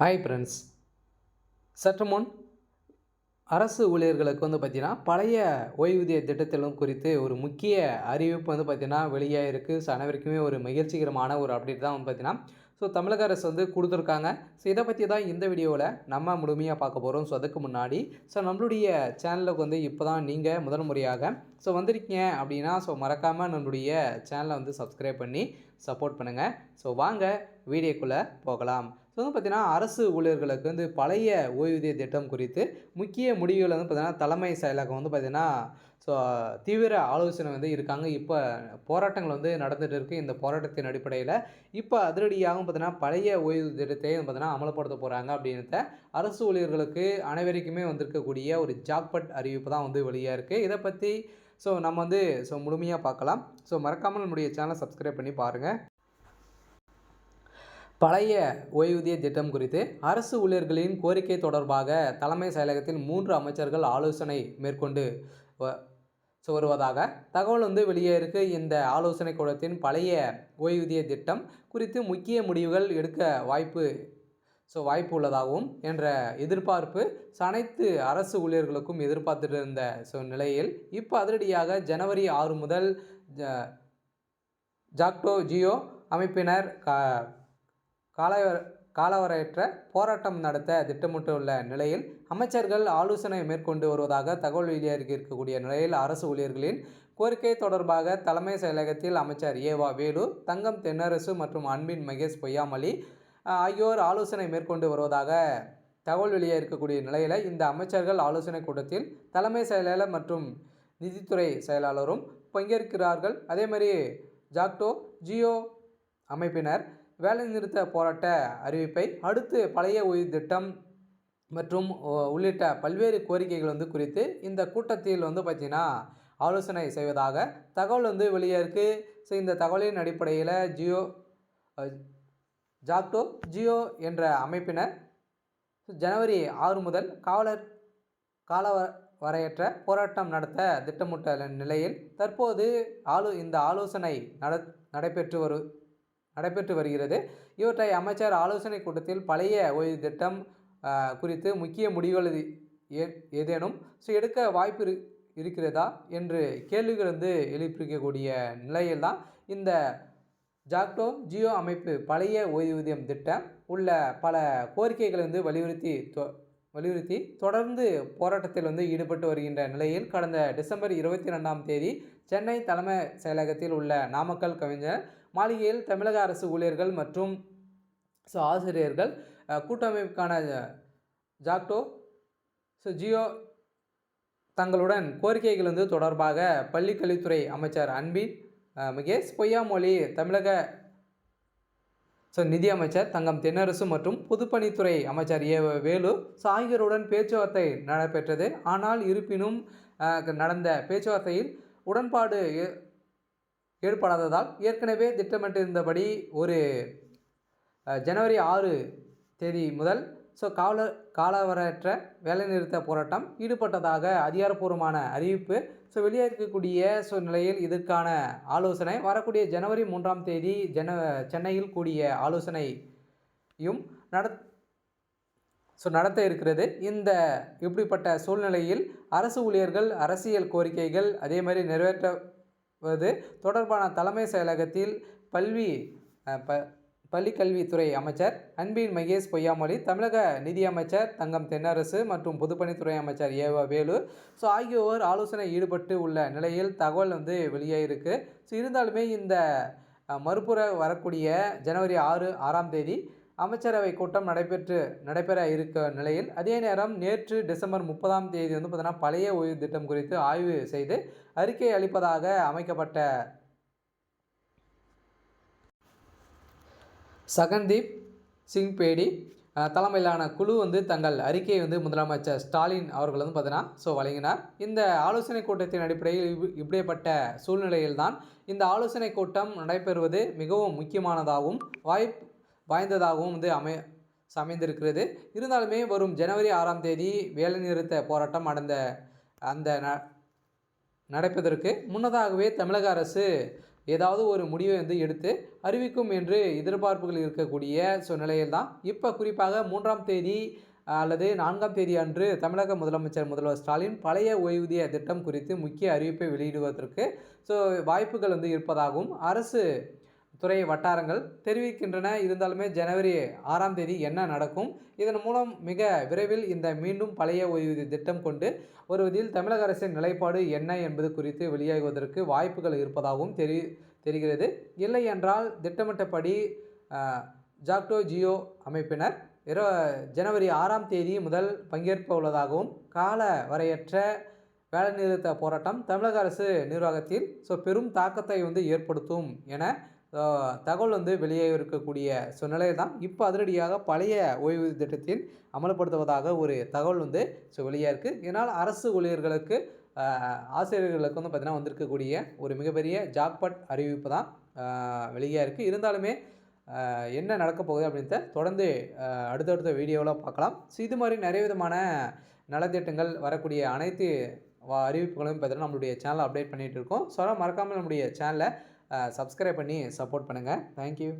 Hi friends. சற்று முன் அரசு ஊழியர்களுக்கு பார்த்தீங்கன்னா, பழைய ஓய்வூதிய திட்டத்திலும் குறித்து ஒரு முக்கிய அறிவிப்பு பார்த்தீங்கன்னா, வெளியாகிருக்கு. ஸோ அனைவருக்குமே ஒரு மகிழ்ச்சிகரமான ஒரு அப்டேட் தான் பார்த்தீங்கன்னா, தமிழக அரசு குடுத்துருக்காங்க. ஸோ இத பத்தி தான் இந்த வீடியோல நம்ம முழுமையா பார்க்க போறோம். ஸோ அதுக்கு முன்னாடி நம்மளுடைய சேனலுக்கு இப்போ தான் நீங்க முதல் முறையாக வந்திருக்கீங்க அப்படின்னா, மறக்காம நம்மளுடைய சேனலை சப்ஸ்கிரைப் பண்ணி சப்போர்ட் பண்ணுங்க. வாங்க வீடியோக்குள்ள போகலாம். பார்த்தீங்கன்னா, அரசு ஊழியர்களுக்கு பழைய ஓய்வூதிய திட்டம் குறித்து முக்கிய முடிவுகள் பார்த்தீங்கன்னா, தலைமை செயலகம் பார்த்தீங்கன்னா, ஸோ தீவிர ஆலோசனை இருக்காங்க. இப்போ போராட்டங்கள் நடந்துட்டு இருக்கு. இந்த போராட்டத்தின் அடிப்படையில இப்போ அதிரடியாகவும் பார்த்தீங்கன்னா, பழைய ஓய்வு திட்டத்தை பார்த்தீங்கன்னா அமல்படுத்த போறாங்க அப்படின்றத அரசு ஊழியர்களுக்கு அனைவருக்குமே வந்திருக்கக்கூடிய ஒரு ஜாக்பாட் அறிவிப்பு தான் வெளியா இருக்கு. இத பத்தி நம்ம முழுமையா பார்க்கலாம். மறக்காம நம்முடைய சேனலை சப்ஸ்கிரைப் பண்ணி பாருங்க. பழைய ஓய்வூதிய திட்டம் குறித்து அரசு ஊழியர்களின் கோரிக்கை தொடர்பாக தலைமை செயலகத்தில் 3 அமைச்சர்கள் ஆலோசனை மேற்கொண்டு வருவதாக தகவல் வெளியே இருக்கு. இந்த ஆலோசனை கூடத்தின் பழைய ஓய்வூதிய திட்டம் குறித்து முக்கிய முடிவுகள் எடுக்க வாய்ப்பு உள்ளதாகவும் என்ற எதிர்பார்ப்பு அனைத்து அரசு ஊழியர்களுக்கும் எதிர்பார்த்துட்டு இருந்த நிலையில் இப்போ அதிரடியாக ஜனவரி 6 முதல் ஜாக்டோ ஜியோ அமைப்பினர் காலவரையற்ற போராட்டம் நடத்த திட்டமிட்டுள்ள நிலையில் அமைச்சர்கள் ஆலோசனை மேற்கொண்டு வருவதாக தகவல் வெளியாகி இருக்கக்கூடிய நிலையில் அரசு ஊழியர்களின் கோரிக்கை தொடர்பாக தலைமை செயலகத்தில் அமைச்சர் ஏவா வேலு, தங்கம் தென்னரசு மற்றும் அன்பின் மகேஷ் பொய்யாமொழி ஆகியோர் ஆலோசனை மேற்கொண்டு வருவதாக தகவல் வெளியாக இருக்கக்கூடிய நிலையில் இந்த அமைச்சர்கள் ஆலோசனை கூட்டத்தில் தலைமை செயலாளர் மற்றும் நிதித்துறை செயலாளரும் பங்கேற்கிறார்கள். அதே மாதிரி ஜாக்டோ ஜியோ அமைப்பினர் வேலைநிறுத்த போராட்ட அறிவிப்பை அடுத்து பழைய ஓய்வு திட்டம் மற்றும் உள்ளிட்ட பல்வேறு கோரிக்கைகள் குறித்து இந்த கூட்டத்தில் பார்த்தீங்கன்னா ஆலோசனை செய்வதாக தகவல் வெளியே இருக்குது. இந்த தகவலின் அடிப்படையில் ஜாக்டோ ஜியோ என்ற அமைப்பினர் ஜனவரி 6 முதல் காலவரையற்ற போராட்டம் நடத்த திட்டமிட்ட நிலையில் தற்போது இந்த ஆலோசனை நடைபெற்று வருகிறது. இவற்றை அமைச்சர் ஆலோசனை கூட்டத்தில் பழைய ஓய்வு திட்டம் குறித்து முக்கிய முடிவுகள் ஏதேனும் எடுக்க வாய்ப்பு இருக்கிறதா என்று கேள்விகள் எழுப்பிக்கக்கூடிய நிலையில்தான் இந்த ஜாக்டோ ஜியோ அமைப்பு பழைய ஓய்வூதியம் திட்டம் உள்ள பல கோரிக்கைகளை வலியுறுத்தி தொடர்ந்து போராட்டத்தில் ஈடுபட்டு வருகின்ற நிலையில் கடந்த டிசம்பர் 22ஆம் தேதி சென்னை தலைமை செயலகத்தில் உள்ள நாமக்கல் கவிஞர் மாளிகையில் தமிழக அரசு ஊழியர்கள் மற்றும் ஆசிரியர்கள் கூட்டமைப்புக்கான ஜாக்டோ ஜியோ தங்களுடன் கோரிக்கைகள் தொடர்பாக பள்ளிக்கல்வித்துறை அமைச்சர் அன்பின் மகேஷ் பொய்யாமொழி, தமிழக நிதி அமைச்சர் தங்கம் தென்னரசு மற்றும் பொதுப்பணித்துறை அமைச்சர் வேலு ஆகியோருடன் பேச்சுவார்த்தை நடைபெற்றது. ஆனால் இருப்பினும் நடந்த பேச்சுவார்த்தையில் உடன்பாடு ஏற்படாததால் ஏற்கனவே திட்டமிட்டிருந்தபடி ஒரு ஜனவரி 6 தேதி முதல் காலவரையற்ற வேலைநிறுத்த போராட்டம் ஈடுபட்டதாக அதிகாரப்பூர்வமான அறிவிப்பு வெளியாகக்கூடிய நிலையில் இதற்கான ஆலோசனை வரக்கூடிய ஜனவரி 3ஆம் தேதி சென்னையில் கூடிய ஆலோசனையும் நடத்த இருக்கிறது. இப்படிப்பட்ட சூழ்நிலையில் அரசு ஊழியர்கள் அரசியல் கோரிக்கைகள் அதே மாதிரி நிறைவேற்றுவது தொடர்பான தலைமை செயலகத்தில் பள்ளிக்கல்வித்துறை அமைச்சர் அன்பின் மகேஷ் பொய்யாமொழி, தமிழக நிதி அமைச்சர் தங்கம் தென்னரசு மற்றும் பொதுப்பணித்துறை அமைச்சர் ஏவா வேலு ஆகியோர் ஆலோசனை ஈடுபட்டு உள்ள நிலையில் தகவல் வெளியாகிருக்கு. இருந்தாலுமே இந்த மறுபுற வரக்கூடிய ஜனவரி 6ஆம் தேதி அமைச்சரவை கூட்டம் நடைபெற இருக்க நிலையில் அதே நேரம் நேற்று டிசம்பர் 30ஆம் தேதி பார்த்தீங்கன்னா பழைய ஓய்வு திட்டம் குறித்து ஆய்வு செய்து அறிக்கை அளிப்பதாக அமைக்கப்பட்ட சகன்தீப் சிங் பேடி தலைமையிலான குழு தங்கள் அறிக்கையை முதலமைச்சர் ஸ்டாலின் அவர்கள் பார்த்தீங்கன்னா வழங்கினார். இந்த ஆலோசனை கூட்டத்தின் அடிப்படையில் இப்படிப்பட்ட சூழ்நிலையில்தான் இந்த ஆலோசனை கூட்டம் நடைபெறுவது மிகவும் முக்கியமானதாகவும் வாய்ந்ததாகவும் அமைந்திருக்கிறது. இருந்தாலுமே வரும் ஜனவரி 6ஆம் தேதி வேலைநிறுத்த போராட்டம் நடப்பதற்கு முன்னதாகவே தமிழக அரசு ஏதாவது ஒரு முடிவை வந்து எடுத்து அறிவிக்கும் என்று எதிர்பார்ப்புகள் இருக்கக்கூடிய நிலையில் தான் இப்போ குறிப்பாக 3ஆம் தேதி அல்லது 4ஆம் தேதி அன்று தமிழக முதல்வர் ஸ்டாலின் பழைய ஓய்வூதிய திட்டம் குறித்து முக்கிய அறிவிப்பை வெளியிடுவதற்கு வாய்ப்புகள் வந்து இருப்பதாகவும் அரசு துறை வட்டாரங்கள் தெரிவிக்கின்றன. இருந்தாலுமே ஜனவரி 6ஆம் தேதி என்ன நடக்கும், இதன் மூலம் மிக விரைவில் இந்த மீண்டும் பழைய ஓய்வூதிய திட்டம் கொண்டு வருவதில் தமிழக அரசின் நிலைப்பாடு என்ன என்பது குறித்து வெளியாகுவதற்கு வாய்ப்புகள் இருப்பதாகவும் தெரிகிறது. இல்லை என்றால் திட்டமிட்டபடி ஜாக்டோ ஜியோ அமைப்பினர் ஜனவரி 6ஆம் தேதி முதல் பங்கேற்க உள்ளதாகவும் கால வரையற்ற வேலைநிறுத்த போராட்டம் தமிழக அரசு நிர்வாகத்தில் பெரும் தாக்கத்தை வந்து ஏற்படுத்தும் என தகவல் வந்து வெளியே இருக்கக்கூடிய நிலையில் தான் இப்போ அதிரடியாக பழைய ஓய்வூதிய திட்டத்தில் அமல்படுத்துவதாக ஒரு தகவல் வந்து வெளியாக இருக்குது. இதனால் அரசு ஊழியர்களுக்கு ஆசிரியர்களுக்கு வந்து பார்த்திங்கன்னா வந்திருக்கக்கூடிய ஒரு மிகப்பெரிய ஜாக்பாட் அறிவிப்பு தான் வெளியாக இருக்குது. இருந்தாலுமே என்ன நடக்க போகுது அப்படின்றத தொடர்ந்து அடுத்தடுத்த வீடியோவில் பார்க்கலாம். இது மாதிரி நிறைய விதமான நலத்திட்டங்கள் வரக்கூடிய அனைத்து அறிவிப்புகளையும் பார்த்திங்கன்னா நம்மளுடைய சேனலை அப்டேட் பண்ணிகிட்டு இருக்கோம். மறக்காமல் நம்முடைய சேனலை சப்ஸ்கிரைப் பண்ணி சப்போர்ட் பண்ணுங்கள். தேங்க்யூ.